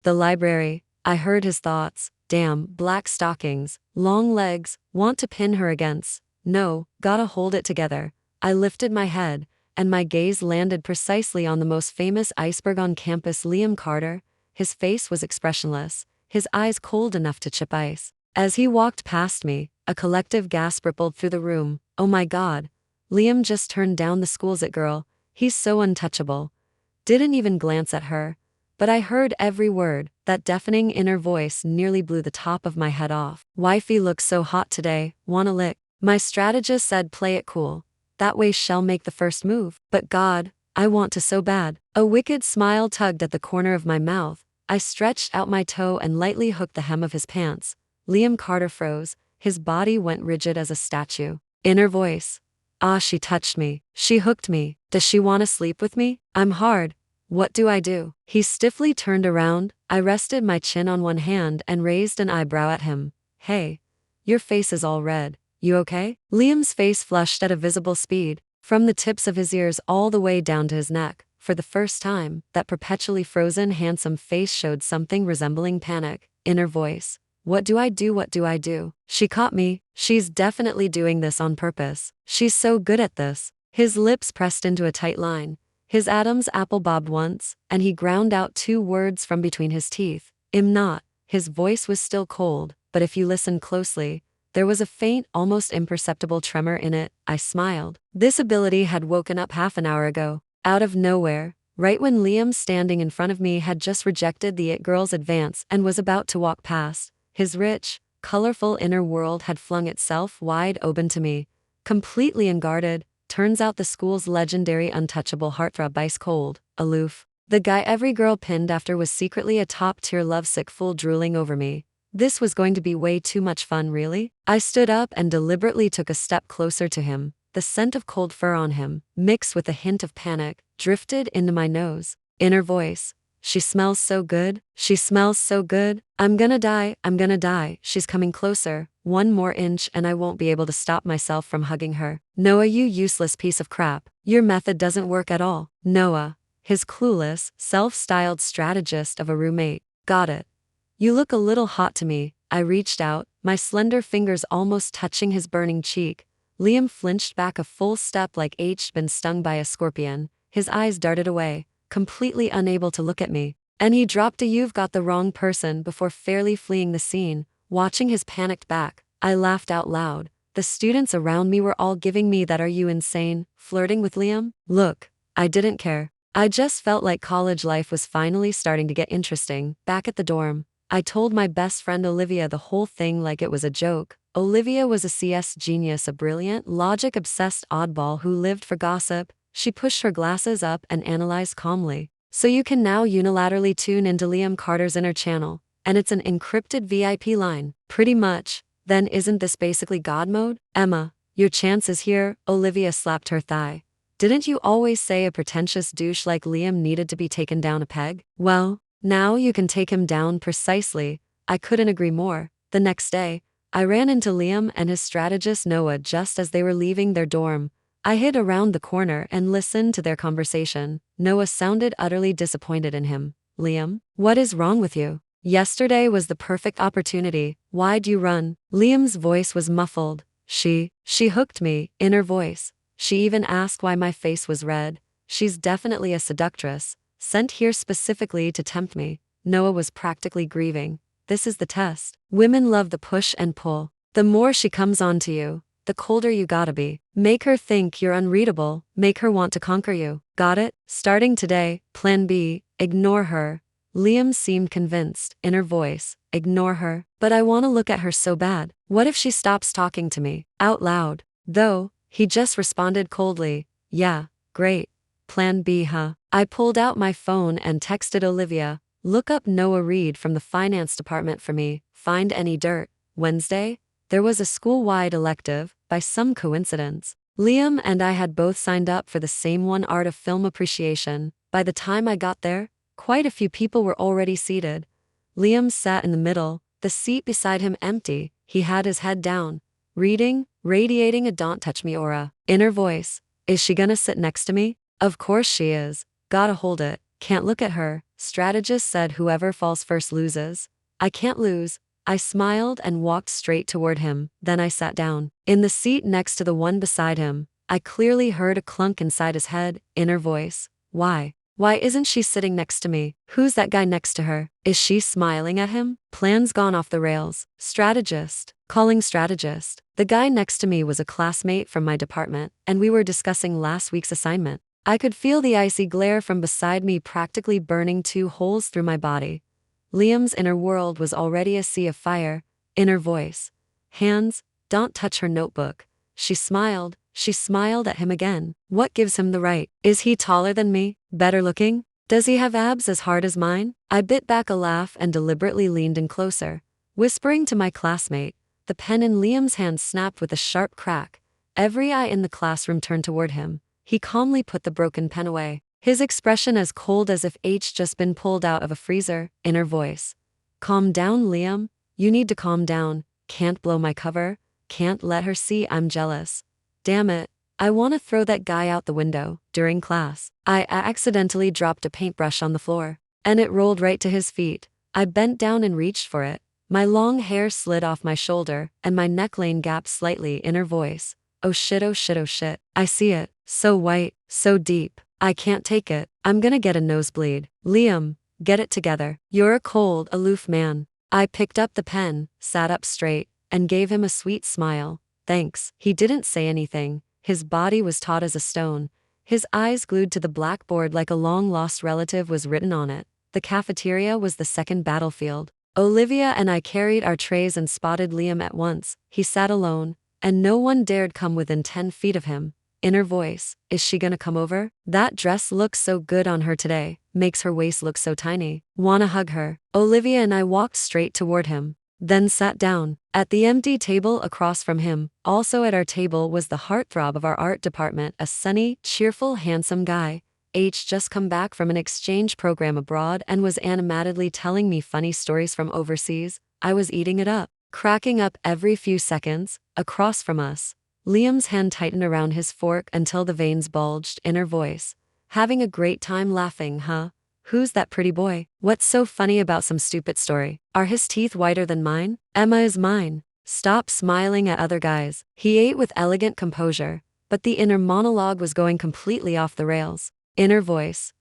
The library. I heard his thoughts. Damn, black stockings, long legs, want to pin her against. No, gotta hold it together. I lifted my head, and my gaze landed precisely on the most famous iceberg on campus, Liam Carter. His face was expressionless, his eyes cold enough to chip ice. As he walked past me, a collective gasp rippled through the room. Oh my God. Liam just turned down the school's it girl. He's so untouchable. Didn't even glance at her. But I heard every word. That deafening inner voice nearly blew the top of my head off. Wifey looks so hot today, wanna lick. My strategist said play it cool. That way she'll make the first move. But God, I want to so bad. A wicked smile tugged at the corner of my mouth. I stretched out my toe and lightly hooked the hem of his pants. Liam Carter froze. His body went rigid as a statue. Inner voice. Ah, she touched me. She hooked me. Does she want to sleep with me? I'm hard. What do I do? He stiffly turned around. I rested my chin on one hand and raised an eyebrow at him. Hey. Your face is all red. You okay? Liam's face flushed at a visible speed, from the tips of his ears all the way down to his neck. For the first time, that perpetually frozen, handsome face showed something resembling panic. Inner voice. What do I do? What do I do? She caught me. She's definitely doing this on purpose. She's so good at this. His lips pressed into a tight line. His Adam's apple bobbed once, and he ground out 2 words from between his teeth. I'm not. His voice was still cold, but if you listened closely, there was a faint, almost imperceptible tremor in it. I smiled. This ability had woken up half an hour ago, out of nowhere, right when Liam standing in front of me had just rejected the it girl's advance and was about to walk past. His rich, colorful inner world had flung itself wide open to me, completely unguarded. Turns out the school's legendary untouchable heartthrob, ice cold, aloof. The guy every girl pinned after was secretly a top-tier lovesick fool drooling over me. This was going to be way too much fun, really? I stood up and deliberately took a step closer to him. The scent of cold fur on him, mixed with a hint of panic, drifted into my nose. Inner voice. She smells so good. She smells so good. I'm gonna die. I'm gonna die. She's coming closer. 1 more inch and I won't be able to stop myself from hugging her. Noah, you useless piece of crap. Your method doesn't work at all. Noah. His clueless, self-styled strategist of a roommate. Got it. You look a little hot to me. I reached out, my slender fingers almost touching his burning cheek. Liam flinched back a full step like he'd been stung by a scorpion. His eyes darted away, completely unable to look at me. And he dropped a "you've got the wrong person" before fairly fleeing the scene. Watching his panicked back, I laughed out loud. The students around me were all giving me that "are you insane, flirting with Liam?" Look, I didn't care. I just felt like college life was finally starting to get interesting. Back at the dorm, I told my best friend Olivia the whole thing like it was a joke. Olivia was a CS genius, a brilliant, logic-obsessed oddball who lived for gossip. She pushed her glasses up and analyzed calmly. So you can now unilaterally tune into Liam Carter's inner channel, and it's an encrypted VIP line. Pretty much. Then isn't this basically God mode? Emma, your chance is here. Olivia slapped her thigh. Didn't you always say a pretentious douche like Liam needed to be taken down a peg? Well, now you can take him down precisely. I couldn't agree more. The next day, I ran into Liam and his strategist Noah just as they were leaving their dorm. I hid around the corner and listened to their conversation. Noah sounded utterly disappointed in him. Liam, what is wrong with you? Yesterday was the perfect opportunity. Why'd you run? Liam's voice was muffled. She hooked me. Inner voice. She even asked why my face was red. She's definitely a seductress, sent here specifically to tempt me. Noah was practically grieving. This is the test. Women love the push and pull. The more she comes on to you, the colder you gotta be. Make her think you're unreadable. Make her want to conquer you. Got it? Starting today, plan B, ignore her. Liam seemed convinced. Inner voice. Ignore her. But I want to look at her so bad. What if she stops talking to me? Out loud. Though, he just responded coldly. Yeah, great. Plan B, huh? I pulled out my phone and texted Olivia. Look up Noah Reed from the finance department for me. Find any dirt. Wednesday, there was a school-wide elective, by some coincidence. Liam and I had both signed up for the same one, art of film appreciation. By the time I got there, quite a few people were already seated. Liam sat in the middle, the seat beside him empty. He had his head down, reading, radiating a "don't touch me" aura. Inner voice. Is she gonna sit next to me? Of course she is. Gotta hold it. Can't look at her. Strategist said whoever falls first loses. I can't lose. I smiled and walked straight toward him, then I sat down. In the seat next to the one beside him, I clearly heard a clunk inside his head, inner voice. Why? Why isn't she sitting next to me? Who's that guy next to her? Is she smiling at him? Plans gone off the rails. Strategist. Calling strategist. The guy next to me was a classmate from my department, and we were discussing last week's assignment. I could feel the icy glare from beside me practically burning 2 holes through my body. Liam's inner world was already a sea of fire. Inner voice. Hands, don't touch her notebook. She smiled at him again. What gives him the right? Is he taller than me? Better looking? Does he have abs as hard as mine? I bit back a laugh and deliberately leaned in closer, whispering to my classmate. The pen in Liam's hand snapped with a sharp crack. Every eye in the classroom turned toward him. He calmly put the broken pen away, his expression as cold as if H just been pulled out of a freezer. Inner voice. Calm down, Liam. You need to calm down. Can't blow my cover. Can't let her see I'm jealous. Damn it. I want to throw that guy out the window. During class, I accidentally dropped a paintbrush on the floor, and it rolled right to his feet. I bent down and reached for it. My long hair slid off my shoulder, and my neckline gapped slightly. Inner voice. Oh shit, oh shit, oh shit. I see it. So white, so deep. I can't take it. I'm gonna get a nosebleed. Liam, get it together. You're a cold, aloof man. I picked up the pen, sat up straight, and gave him a sweet smile. Thanks. He didn't say anything. His body was taut as a stone, his eyes glued to the blackboard like a long-lost relative was written on it. The cafeteria was the second battlefield. Olivia and I carried our trays and spotted Liam at once. He sat alone, and no one dared come within 10 feet of him. Inner voice. Is she gonna come over? That dress looks so good on her today, makes her waist look so tiny. Wanna hug her. Olivia and I walked straight toward him, then sat down. At the empty table across from him, also at our table, was the heartthrob of our art department, a sunny, cheerful, handsome guy. H just come back from an exchange program abroad and was animatedly telling me funny stories from overseas. I was eating it up, cracking up every few seconds. Across from us, Liam's hand tightened around his fork until the veins bulged. Inner voice. Having a great time laughing, huh? Who's that pretty boy? What's so funny about some stupid story? Are his teeth whiter than mine? Emma is mine. Stop smiling at other guys. He ate with elegant composure, but the inner monologue was going completely off the rails. Inner voice.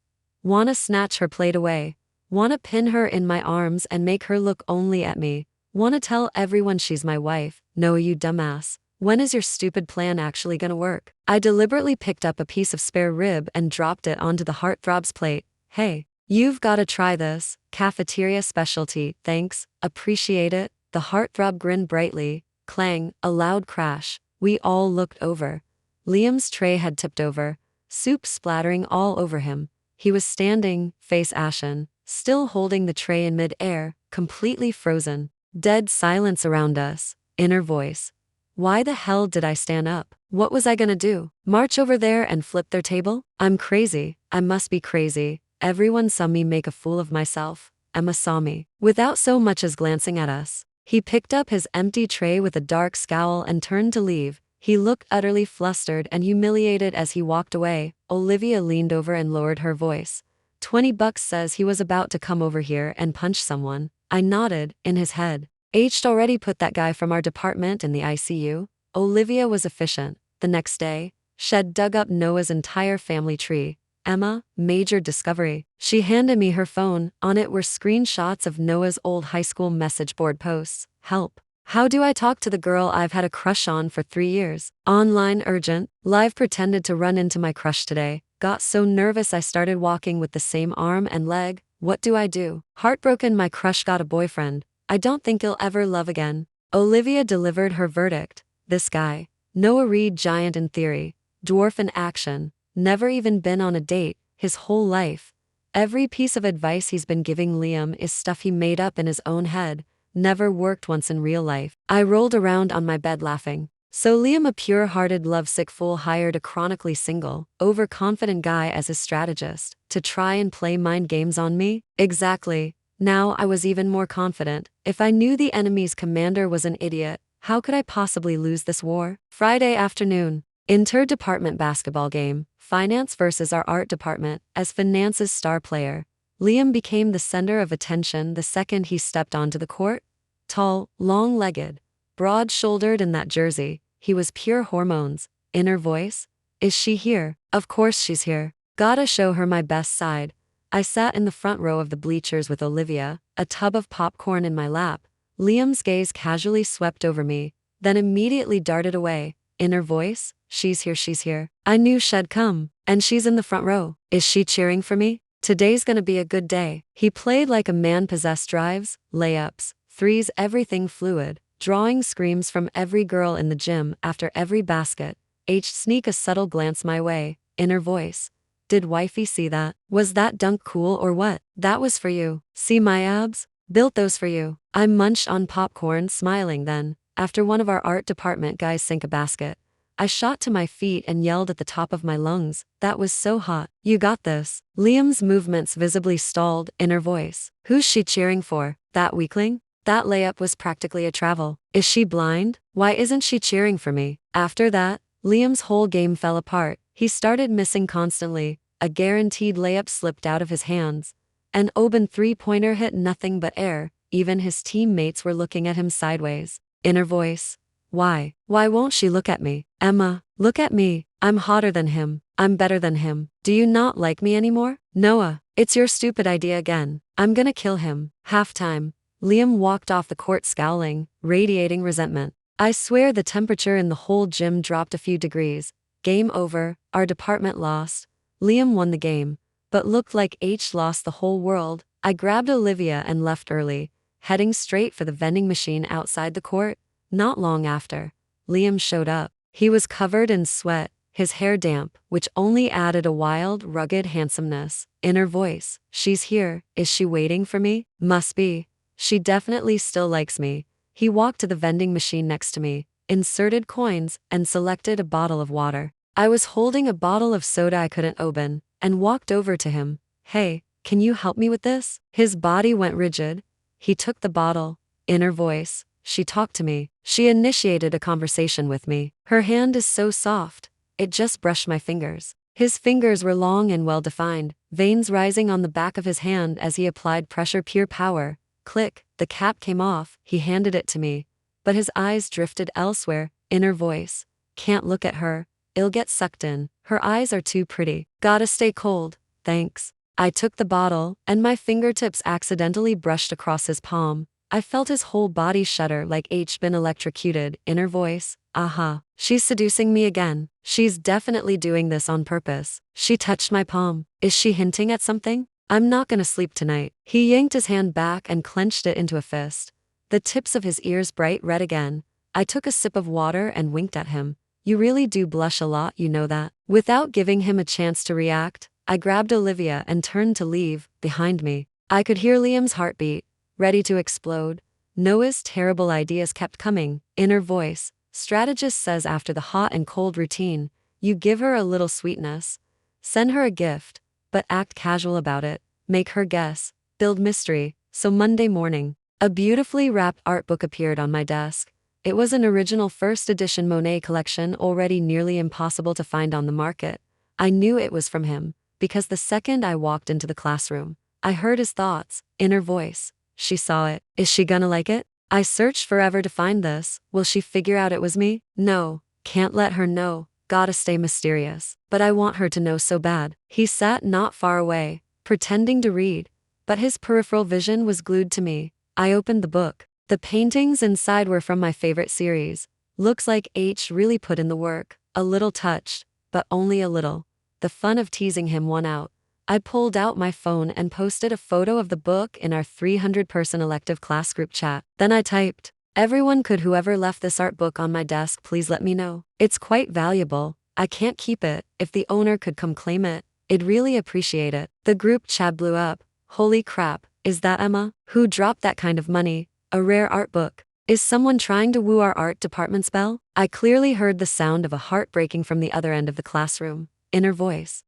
Wanna snatch her plate away. Wanna pin her in my arms and make her look only at me. Wanna tell everyone she's my wife. No, you dumbass. When is your stupid plan actually gonna work? I deliberately picked up a piece of spare rib and dropped it onto the heartthrob's plate. Hey, you've gotta try this. Cafeteria specialty, thanks, appreciate it. The heartthrob grinned brightly. Clang, a loud crash. We all looked over. Liam's tray had tipped over, soup splattering all over him. He was standing, face ashen, still holding the tray in mid-air, completely frozen. Dead silence around us. Inner voice. Why the hell did I stand up? What was I gonna do? March over there and flip their table? I'm crazy. I must be crazy. Everyone saw me make a fool of myself. Emma saw me. Without so much as glancing at us, he picked up his empty tray with a dark scowl and turned to leave. He looked utterly flustered and humiliated as he walked away. Olivia leaned over and lowered her voice. $20 says he was about to come over here and punch someone. I nodded, in his head. H'd already put that guy from our department in the ICU. Olivia was efficient. The next day, Shed dug up Noah's entire family tree. Emma, major discovery. She handed me her phone. On it were screenshots of Noah's old high school message board posts. Help. How do I talk to the girl I've had a crush on for 3 years? Online urgent. Live pretended to run into my crush today. Got so nervous I started walking with the same arm and leg. What do I do? Heartbroken, my crush got a boyfriend. I don't think he'll ever love again. Olivia delivered her verdict. This guy. Noah Reed, giant in theory, dwarf in action, never even been on a date, his whole life. Every piece of advice he's been giving Liam is stuff he made up in his own head, never worked once in real life. I rolled around on my bed laughing. So Liam, a pure-hearted lovesick fool, hired a chronically single, overconfident guy as his strategist, to try and play mind games on me? Exactly. Now I was even more confident. If I knew the enemy's commander was an idiot, how could I possibly lose this war? Friday afternoon. Inter-department basketball game. Finance versus our art department. As finance's star player, Liam became the center of attention the second he stepped onto the court. Tall, long-legged, broad-shouldered in that jersey, he was pure hormones. Inner voice? Is she here? Of course she's here. Gotta show her my best side. I sat in the front row of the bleachers with Olivia, a tub of popcorn in my lap. Liam's gaze casually swept over me, then immediately darted away. Inner voice? She's here, she's here. I knew she'd come, and she's in the front row. Is she cheering for me? Today's gonna be a good day. He played like a man possessed. Drives, layups, threes, everything fluid, drawing screams from every girl in the gym after every basket. Sneak a subtle glance my way. Inner voice. Did wifey see that? Was that dunk cool or what? That was for you. See my abs? Built those for you. I munched on popcorn, smiling. Then, after one of our art department guys sank a basket, I shot to my feet and yelled at the top of my lungs. That was so hot. You got this. Liam's movements visibly stalled. Inner voice. Who's she cheering for? That weakling? That layup was practically a travel. Is she blind? Why isn't she cheering for me? After that, Liam's whole game fell apart. He started missing constantly. A guaranteed layup slipped out of his hands. An open three-pointer hit nothing but air. Even his teammates were looking at him sideways. Inner voice. Why? Why won't she look at me? Emma, look at me. I'm hotter than him. I'm better than him. Do you not like me anymore? Noah, it's your stupid idea again. I'm gonna kill him. Halftime. Liam walked off the court scowling, radiating resentment. I swear the temperature in the whole gym dropped a few degrees. Game over, our department lost. Liam won the game, but looked like H lost the whole world. I grabbed Olivia and left early, heading straight for the vending machine outside the court. Not long after, Liam showed up. He was covered in sweat, his hair damp, which only added a wild, rugged handsomeness. Inner voice. She's here. Is she waiting for me? Must be. She definitely still likes me. He walked to the vending machine next to me, inserted coins, and selected a bottle of water. I was holding a bottle of soda I couldn't open, and walked over to him. Hey, can you help me with this? His body went rigid. He took the bottle. Inner voice. She talked to me. She initiated a conversation with me. Her hand is so soft. It just brushed my fingers. His fingers were long and well-defined, veins rising on the back of his hand as he applied pressure. Pure power. Click, the cap came off. He handed it to me, but his eyes drifted elsewhere. Inner voice. Can't look at her. I'll get sucked in. Her eyes are too pretty. Gotta stay cold. Thanks. I took the bottle, and my fingertips accidentally brushed across his palm. I felt his whole body shudder like H been electrocuted. Inner voice. Aha. She's seducing me again. She's definitely doing this on purpose. She touched my palm. Is she hinting at something? I'm not gonna sleep tonight. He yanked his hand back and clenched it into a fist. The tips of his ears bright red again. I took a sip of water and winked at him. You really do blush a lot, you know that. Without giving him a chance to react, I grabbed Olivia and turned to leave. Behind me, I could hear Liam's heartbeat, ready to explode. Noah's terrible ideas kept coming. Inner voice. Strategist says after the hot and cold routine, you give her a little sweetness. Send her a gift, but act casual about it. Make her guess. Build mystery. So Monday morning, a beautifully wrapped art book appeared on my desk. It was an original first edition Monet collection, already nearly impossible to find on the market. I knew it was from him, because the second I walked into the classroom, I heard his thoughts. Inner voice. She saw it. Is she gonna like it? I searched forever to find this. Will she figure out it was me? No. Can't let her know. Gotta stay mysterious. But I want her to know so bad. He sat not far away, pretending to read, but his peripheral vision was glued to me. I opened the book. The paintings inside were from my favorite series. Looks like H really put in the work. A little touched, but only a little. The fun of teasing him won out. I pulled out my phone and posted a photo of the book in our 300-person elective class group chat. Then I typed, everyone could whoever left this art book on my desk please let me know. It's quite valuable. I can't keep it. If the owner could come claim it, I'd really appreciate it. The group chat blew up. Holy crap, is that Emma? Who dropped that kind of money? A rare art book. Is someone trying to woo our art department's belle? I clearly heard the sound of a heart breaking from the other end of the classroom. Inner voice.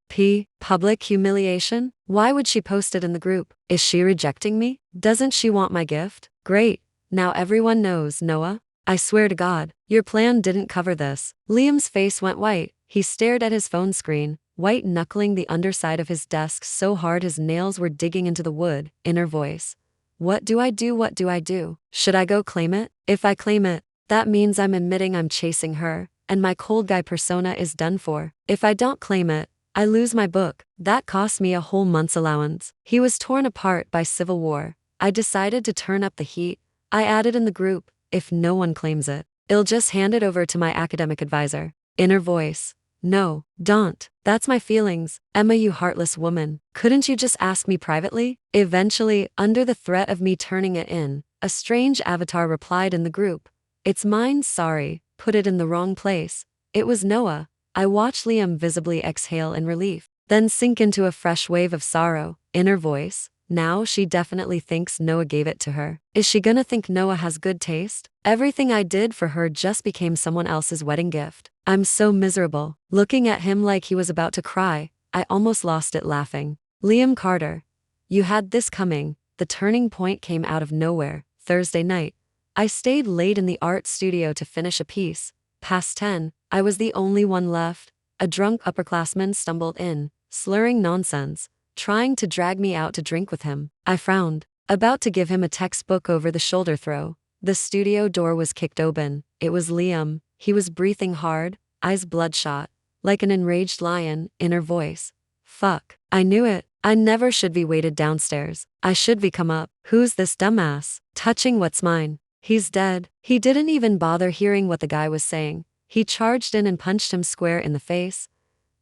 Public humiliation? Why would she post it in the group? Is she rejecting me? Doesn't she want my gift? Great. Now everyone knows, Noah. I swear to God, your plan didn't cover this. Liam's face went white. He stared at his phone screen. white-knuckling the underside of his desk so hard his nails were digging into the wood. Inner voice. What do I do? What do I do? Should I go claim it? If I claim it, that means I'm admitting I'm chasing her, and my cold guy persona is done for. If I don't claim it, I lose my book. That cost me a whole month's allowance. He was torn apart by civil war. I decided to turn up the heat. I added in the group, if no one claims it, I'll just hand it over to my academic advisor. Inner voice. No, don't. That's my feelings. Emma, you heartless woman. Couldn't you just ask me privately? Eventually, under the threat of me turning it in, a strange avatar replied in the group. It's mine, sorry, put it in the wrong place. It was Noah. I watched Liam visibly exhale in relief, then sink into a fresh wave of sorrow. Inner voice. Now she definitely thinks Noah gave it to her. Is she gonna think Noah has good taste? Everything I did for her just became someone else's wedding gift. I'm so miserable. Looking at him like he was about to cry, I almost lost it laughing. Liam Carter. You had this coming. The turning point came out of nowhere. Thursday night. I stayed late in the art studio to finish a piece. Past 10, I was the only one left. A drunk upperclassman stumbled in, slurring nonsense, trying to drag me out to drink with him. I frowned, about to give him a textbook over the shoulder throw. The studio door was kicked open. It was Liam. He was breathing hard, eyes bloodshot, like an enraged lion. Inner voice. Fuck. I knew it. I never should be waited downstairs. I should be come up. Who's this dumbass? Touching what's mine. He's dead. He didn't even bother hearing what the guy was saying. He charged in and punched him square in the face.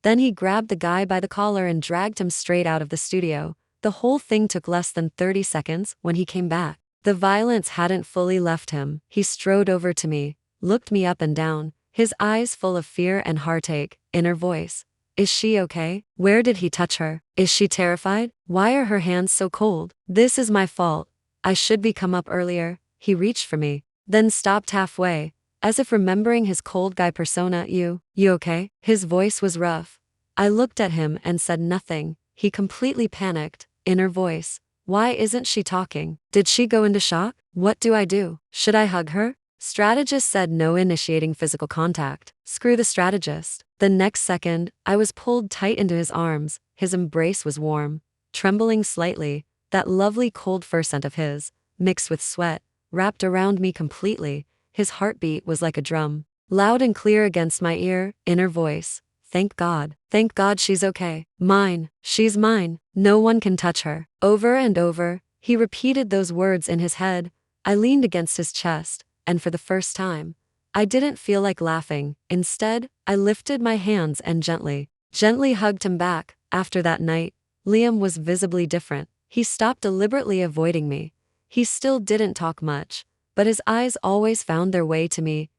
Then he grabbed the guy by the collar and dragged him straight out of the studio. The whole thing took less than 30 seconds. When he came back, the violence hadn't fully left him. He strode over to me, looked me up and down, his eyes full of fear and heartache. Inner voice. Is she okay? Where did he touch her? Is she terrified? Why are her hands so cold? This is my fault. I should be come up earlier. He reached for me, then stopped halfway, as if remembering his cold guy persona. You okay? His voice was rough. I looked at him and said nothing. He completely panicked. Inner voice. Why isn't she talking? Did she go into shock? What do I do? Should I hug her? Strategist said no initiating physical contact. Screw the strategist. The next second, I was pulled tight into his arms. His embrace was warm, trembling slightly. That lovely cold fur scent of his, mixed with sweat, wrapped around me completely. His heartbeat was like a drum, loud and clear against my ear. Inner voice. Thank God. Thank God she's okay. Mine. She's mine. No one can touch her. Over and over, he repeated those words in his head. I leaned against his chest, and for the first time, I didn't feel like laughing. Instead, I lifted my hands and gently hugged him back. After that night, Liam was visibly different. He stopped deliberately avoiding me. He still didn't talk much, but his eyes always found their way to me.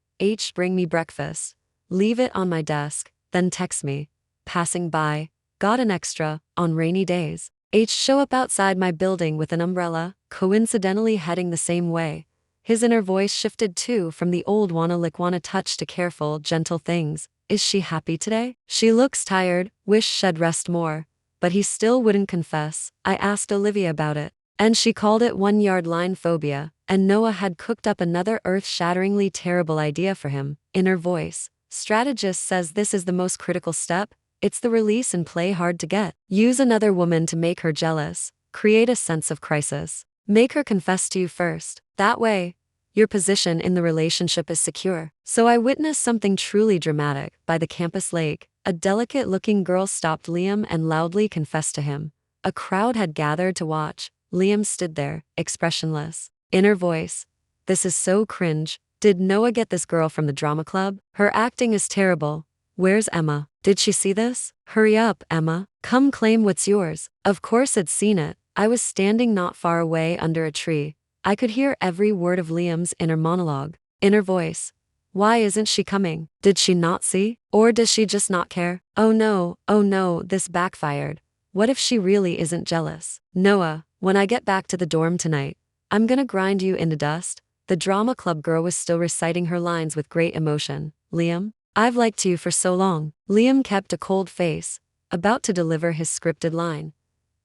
Bring me breakfast. Leave it on my desk, then text me. Passing by. Got an extra, on rainy days. Show up outside my building with an umbrella, coincidentally heading the same way. His inner voice shifted too, from the old wanna touch to careful, gentle things. Is she happy today? She looks tired, wish she'd rest more. But he still wouldn't confess. I asked Olivia about it, and she called it 1-yard line phobia, and Noah had cooked up another earth-shatteringly terrible idea for him. Inner voice. Strategist says this is the most critical step. It's the release and play hard to get. Use another woman to make her jealous. Create a sense of crisis. Make her confess to you first. That way, your position in the relationship is secure. So I witnessed something truly dramatic. By the campus lake, a delicate-looking girl stopped Liam and loudly confessed to him. A crowd had gathered to watch. Liam stood there, expressionless. Inner voice. This is so cringe. Did Noah get this girl from the drama club? Her acting is terrible. Where's Emma? Did she see this? Hurry up, Emma. Come claim what's yours. Of course I'd seen it. I was standing not far away under a tree. I could hear every word of Liam's inner monologue. Inner voice. Why isn't she coming? Did she not see? Or does she just not care? Oh no, this backfired. What if she really isn't jealous? Noah, when I get back to the dorm tonight, I'm gonna grind you into dust. The drama club girl was still reciting her lines with great emotion. Liam, I've liked you for so long. Liam kept a cold face, about to deliver his scripted line.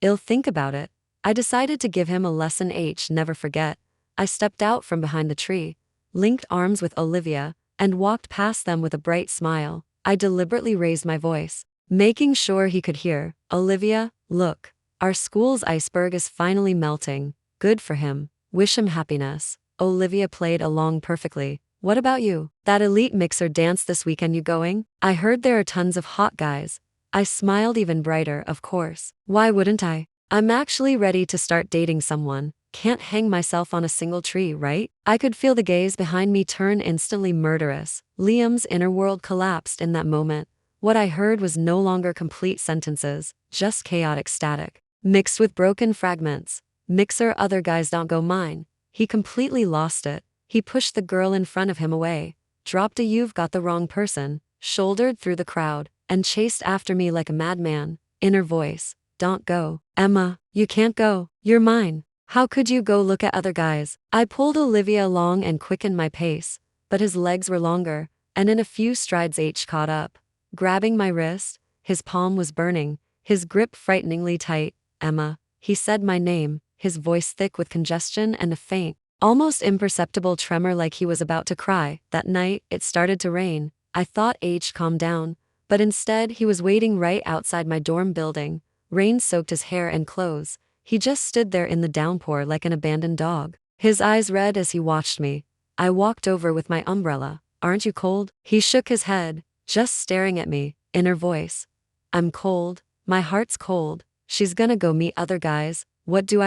I'll think about it. I decided to give him a lesson never forget. I stepped out from behind the tree, linked arms with Olivia, and walked past them with a bright smile. I deliberately raised my voice. making sure he could hear. Olivia, look. Our school's iceberg is finally melting. Good for him. Wish him happiness. Olivia played along perfectly. What about you? That elite mixer dance this weekend, you going? I heard there are tons of hot guys. I smiled even brighter, of course. Why wouldn't I? I'm actually ready to start dating someone. Can't hang myself on a single tree, right? I could feel the gaze behind me turn instantly murderous. Liam's inner world collapsed in that moment. What I heard was no longer complete sentences, just chaotic static, mixed with broken fragments. Mixer, other guys don't go mine. He completely lost it. He pushed the girl in front of him away, dropped a "you've got the wrong person," shouldered through the crowd, and chased after me like a madman. Inner voice, don't go. Emma, you can't go. You're mine. How could you go look at other guys? I pulled Olivia along and quickened my pace, but his legs were longer, and in a few strides H caught up. Grabbing my wrist, his palm was burning, his grip frighteningly tight. Emma, he said my name, his voice thick with congestion and a faint, almost imperceptible tremor like he was about to cry. That night, it started to rain. I thought H calmed down, but instead he was waiting right outside my dorm building. Rain soaked his hair and clothes. He just stood there in the downpour like an abandoned dog, his eyes red as he watched me. I walked over with my umbrella. Aren't you cold? He shook his head, just staring at me. Inner voice, I'm cold. My heart's cold. She's gonna go meet other guys. What do?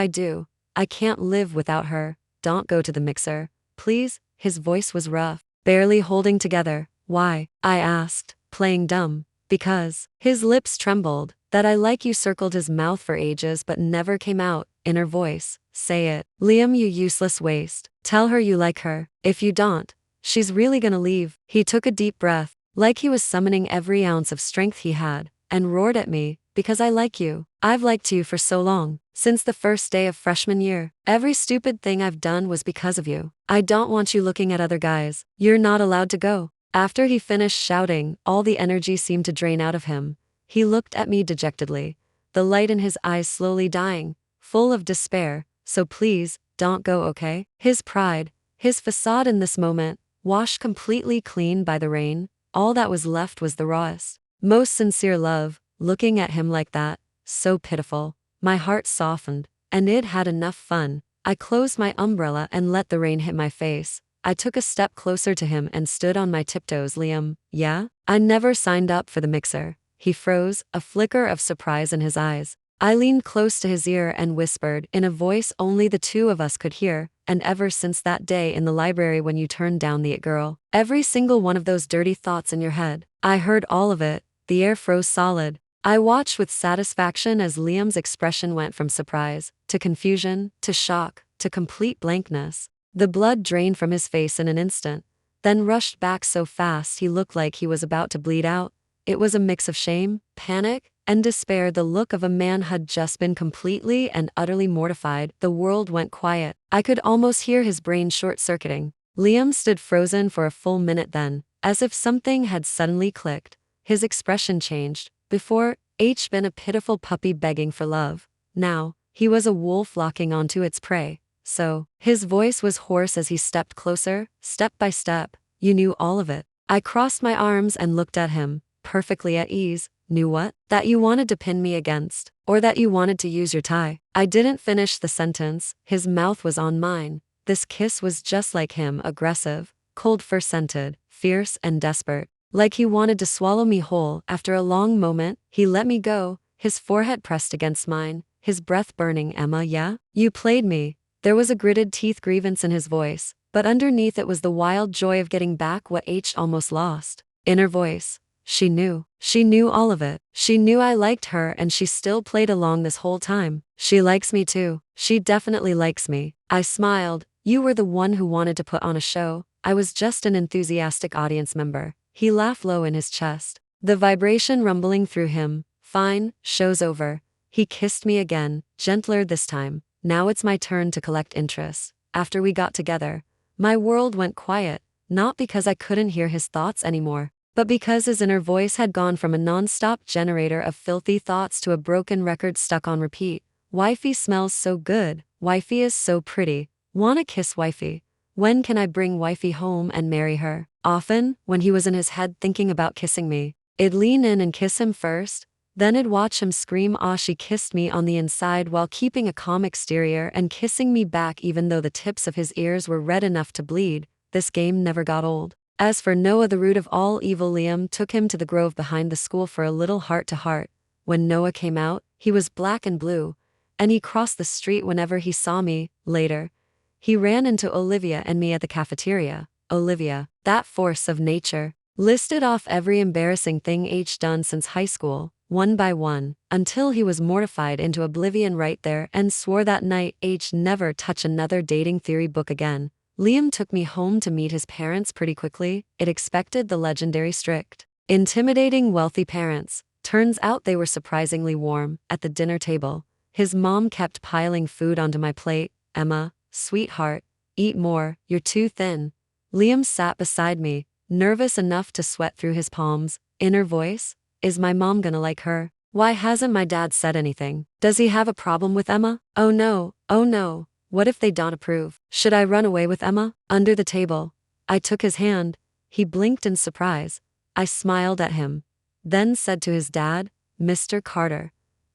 I can't live without her. Don't go to the mixer, please. His voice was rough, barely holding together. Why? I asked, playing dumb. Because. His lips trembled. That I like you circled his mouth for ages but never came out. Inner voice, say it. Liam, you useless waste. Tell her you like her. If you don't, she's really gonna leave. He took a deep breath, like he was summoning every ounce of strength he had, and roared at me, because I like you. I've liked you for so long, since the first day of freshman year. Every stupid thing I've done was because of you. I don't want you looking at other guys. You're not allowed to go. After he finished shouting, all the energy seemed to drain out of him. He looked at me dejectedly, the light in his eyes slowly dying, full of despair. So please, don't go, okay? His pride, his facade in this moment, washed completely clean by the rain. All that was left was the rawest, most sincere love. Looking at him like that, so pitiful, my heart softened, and it had enough fun. I closed my umbrella and let the rain hit my face. I took a step closer to him and stood on my tiptoes. Liam, yeah? I never signed up for the mixer. He froze, a flicker of surprise in his eyes. I leaned close to his ear and whispered in a voice only the two of us could hear, and ever since that day in the library when you turned down the it girl, every single one of those dirty thoughts in your head, I heard all of it. The air froze solid. I watched with satisfaction as Liam's expression went from surprise, to confusion, to shock, to complete blankness. The blood drained from his face in an instant, then rushed back so fast he looked like he was about to bleed out. It was a mix of shame, panic, and despair, the look of a man had just been completely and utterly mortified. The world went quiet. I could almost hear his brain short-circuiting. Liam stood frozen for a full minute, then, as if something had suddenly clicked, his expression changed. Before, H been a pitiful puppy begging for love. Now, he was a wolf locking onto its prey. So, his voice was hoarse as he stepped closer, step by step. You knew all of it. I crossed my arms and looked at him, perfectly at ease. Knew what? That you wanted to pin me against, or that you wanted to use your tie. I didn't finish the sentence. His mouth was on mine. This kiss was just like him, aggressive, cold fur-scented, fierce and desperate. Like he wanted to swallow me whole. After a long moment, he let me go, his forehead pressed against mine, his breath burning. Emma, yeah? You played me. There was a gritted teeth grievance in his voice, but underneath it was the wild joy of getting back what H almost lost. Inner voice. She knew. She knew all of it. She knew I liked her and she still played along this whole time. She likes me too. She definitely likes me. I smiled. You were the one who wanted to put on a show. I was just an enthusiastic audience member. He laughed low in his chest, the vibration rumbling through him. Fine, show's over. He kissed me again, gentler this time. Now it's my turn to collect interest. After we got together, my world went quiet, not because I couldn't hear his thoughts anymore, but because his inner voice had gone from a non-stop generator of filthy thoughts to a broken record stuck on repeat. Wifey smells so good. Wifey is so pretty. Wanna kiss wifey. When can I bring wifey home and marry her? Often, when he was in his head thinking about kissing me, It'd lean in and kiss him first, then I'd watch him scream, "Aw, she kissed me" on the inside while keeping a calm exterior and kissing me back even though the tips of his ears were red enough to bleed. This game never got old. As for Noah, the root of all evil, Liam took him to the grove behind the school for a little heart-to-heart. When Noah came out, he was black and blue, and he crossed the street whenever he saw me. Later, he ran into Olivia and me at the cafeteria. Olivia, that force of nature, listed off every embarrassing thing H done since high school, one by one, until he was mortified into oblivion right there and swore that night H never touch another dating theory book again. Liam took me home to meet his parents pretty quickly. It expected the legendary strict, intimidating wealthy parents. Turns out they were surprisingly warm. At the dinner table, his mom kept piling food onto my plate. "Emma, sweetheart, eat more, you're too thin." Liam sat beside me, nervous enough to sweat through his palms. Inner voice, is my mom gonna like her? Why hasn't my dad said anything? Does he have a problem with Emma? Oh no, oh no. What if they don't approve? Should I run away with Emma? Under the table, I took his hand. He blinked in surprise. I smiled at him, then said to his dad, "Mr. Carter,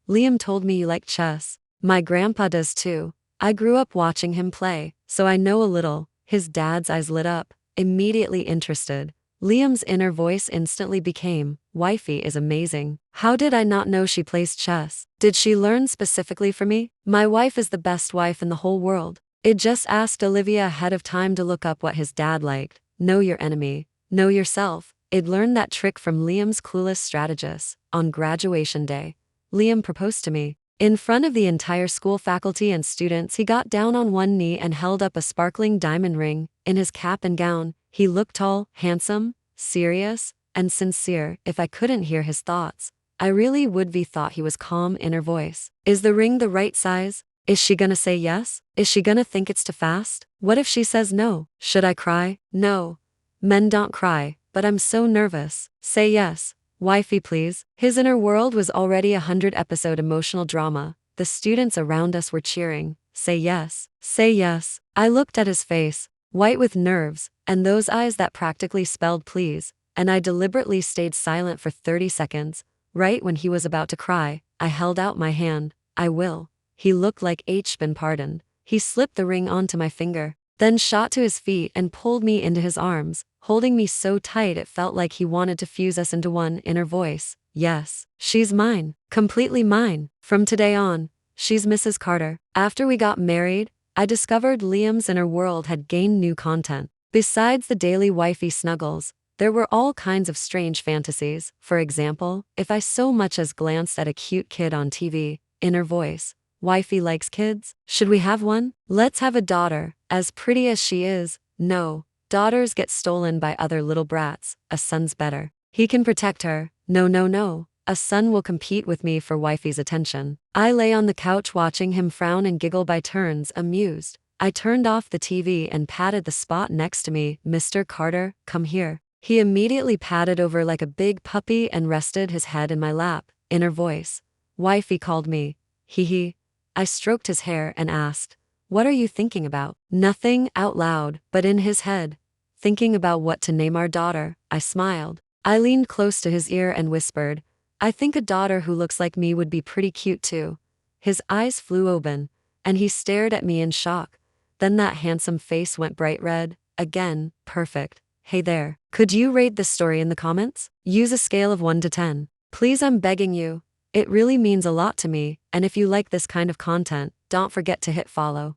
Liam told me you like chess. My grandpa does too. I grew up watching him play, so I know a little." His dad's eyes lit up, immediately interested. Liam's inner voice instantly became, "Wifey is amazing. How did I not know she plays chess? Did she learn specifically for me? My wife is the best wife in the whole world." It just asked Olivia ahead of time to look up what his dad liked. Know your enemy, know yourself. It learned that trick from Liam's clueless strategist. On graduation day, Liam proposed to me. In front of the entire school faculty and students, he got down on one knee and held up a sparkling diamond ring. In his cap and gown, he looked tall, handsome, serious, and sincere. If I couldn't hear his thoughts, I really would be thought he was calm. Inner voice, is the ring the right size? Is she gonna say yes? Is she gonna think it's too fast? What if she says no? Should I cry? No. Men don't cry, but I'm so nervous. Say yes. Wifey, please. His inner world was already 100-episode emotional drama. The students around us were cheering. Say yes. Say yes. I looked at his face, white with nerves, and those eyes that practically spelled please, and I deliberately stayed silent for 30 seconds. Right when he was about to cry, I held out my hand. "I will." He looked like H been pardoned. He slipped the ring onto my finger, then shot to his feet and pulled me into his arms, holding me so tight it felt like he wanted to fuse us into one. Inner voice, yes, she's mine, completely mine. From today on, she's Mrs. Carter. After we got married, I discovered Liam's inner world had gained new content. Besides the daily wifey snuggles, there were all kinds of strange fantasies. For example, if I so much as glanced at a cute kid on TV, inner voice, wifey likes kids? Should we have one? Let's have a daughter, as pretty as she is. No, daughters get stolen by other little brats. A son's better. He can protect her. No, no, no. A son will compete with me for wifey's attention. I lay on the couch watching him frown and giggle by turns, amused. I turned off the TV and patted the spot next to me. "Mr. Carter, come here." He immediately padded over like a big puppy and rested his head in my lap. Inner voice, wifey called me. Hee hee. I stroked his hair and asked, "What are you thinking about?" Nothing out loud, but in his head. Thinking about what to name our daughter. I smiled. I leaned close to his ear and whispered, "I think a daughter who looks like me would be pretty cute too." His eyes flew open, and he stared at me in shock. Then that handsome face went bright red. Again, perfect. Hey there, could you rate this story in the comments? Use a scale of 1 to 10. Please, I'm begging you. It really means a lot to me, and if you like this kind of content, don't forget to hit follow.